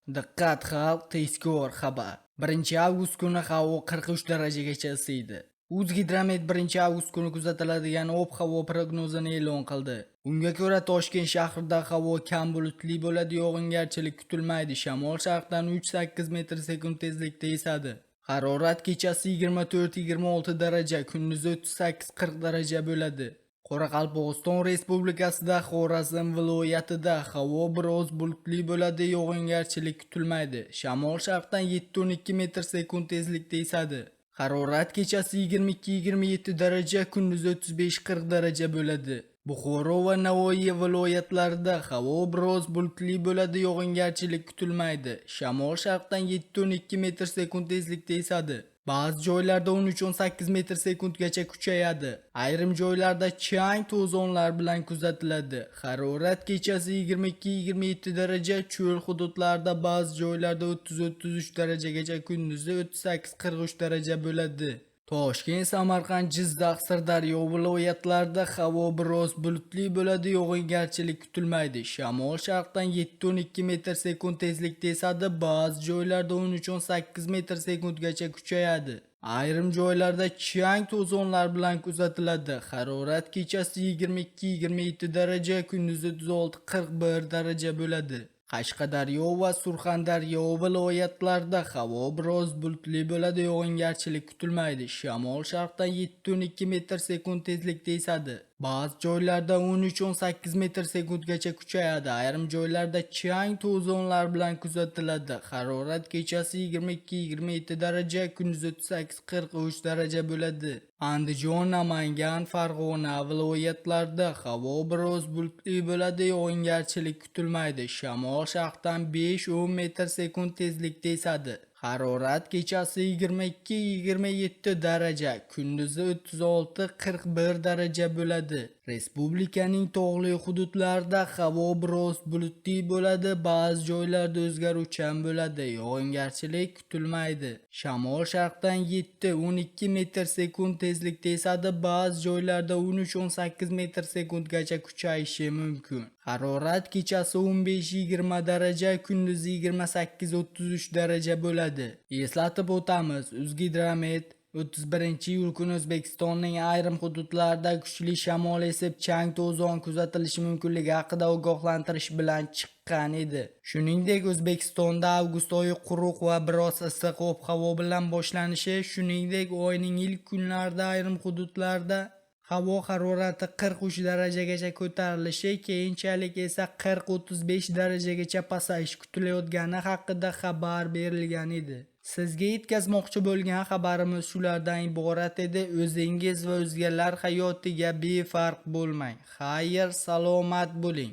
Diqqat xalq, tezkor xabar. 1 avgust kuni havo 43 darajagacha isiydi. O'zgidromet 1 avgust kuni kuzatiladigan ob-havo prognozini e'lon qildi. Unga ko'ra Toshkent shahrida havo kam bulutli bo'ladi, yog'ingarchilik kutilmaydi. Shamol sharqdan 3-8 metr sekund tezlikda esadi. Harorat kechasi 24-26 daraja, kunduzi 38-40 daraja bo'ladi. Qoraqalpog'iston Respublikasida Xorazm viloyatida havo biroz bulutli bo'ladi, yog'ingarchilik kutilmaydi. Shamol sharqdan 7-12 metr sekund tezlikda esadi. Harorat kechasi 22-27 daraja, kunduzi 35-40 daraja bo'ladi. Buxoro va Navoiy viloyatlarida havo biroz bulutli bo'ladi, yog'ingarchilik kutilmaydi. Shamol sharqdan 7-12 metr sekund tezlikda esadi. Ba'zi joylarda 13-18 metr sekundgacha kuchayadi. Ayrim joylarda chang to'zonlar bilan kuzatiladi. Harorat kechasi 22-27 daraja, cho'l hududlarda ba'zi joylarda 30-33 darajagacha, kunduzi 38-43 daraja bo'ladi. Toshkent, Samarqand, Jizzax, Sirdaryo viloyatlarida havo biroz bulutli bo'ladi, yog'ingarchilik kutilmaydi. Shamol sharqdan 7-12 metr sekund tezlikda esadi, ba'zi joylarda 13-18 metr sekundgacha kuchayadi. Ayrim joylarda chang to'zonlar bilan kuzatiladi. Harorat kechasi 22-27 daraja, kunduzi 36-41 daraja bo'ladi. Qashqadaryo va Surxondaryo viloyatlarida havo biroz bulutli bo'ladi, yog'ingarchilik kutilmaydi. Shamol sharqdan 7-12 metr sekund tezlikda esadi. Ba'zi joylarda 13-18 metr sekundgacha kuchayadi. Ayrim joylarda chang to'zonlar bilan kuzatiladi. Harorat kechasi 22-27 daraja, kunduzi 38-43 daraja bo'ladi. Andijon, Namangan, Farg'ona viloyatlarida havo biroz bulutli bo'ladi, yog'ingarchilik kutilmaydi. Shamol sharqdan 5-10 metr sekund tezlikda esadi. Harorat kechasi 22-27 daraja, kunduzi 36-41 daraja bo'ladi. Respublikaning tog'li hududlarida havo biroz bulutli bo'ladi, ba'zi joylarda o'zgaruvchan bo'ladi, yog'ingarchilik kutilmaydi. Shamol sharqdan 7-12 metr sekund tezlikda esadi, ba'zi joylarda 13-18 metr sekundgacha kuchayishi mumkin. Harorat kechasi 15-20 daraja, kunduzi 28-33 daraja bo'ladi. Eslatib o'tamiz, O'zgidromet 31-iyul kuni O'zbekistonning ayrim hududlarida kuchli shamol esib, chang to'zon kuzatilishi mumkinligi haqida ogohlantirish bilan chiqqan edi. Shuningdek, O'zbekistonda avgust oyi quruq va biroz issiq ob-havo bilan boshlanishi, shuningdek, oyning ilk kunlarida ayrim hududlarda havo harorati 43 darajagacha ko'tarilishi, keyinchalik esa 40-35 darajagacha pasayish kutilayotgani haqida xabar berilgan edi. Sizga yetkazmoqchi bo'lgan xabarimiz shulardan iborat edi. O'zingiz va o'zgalar hayotiga befarq bo'lmang. Xayr, salomat bo'ling.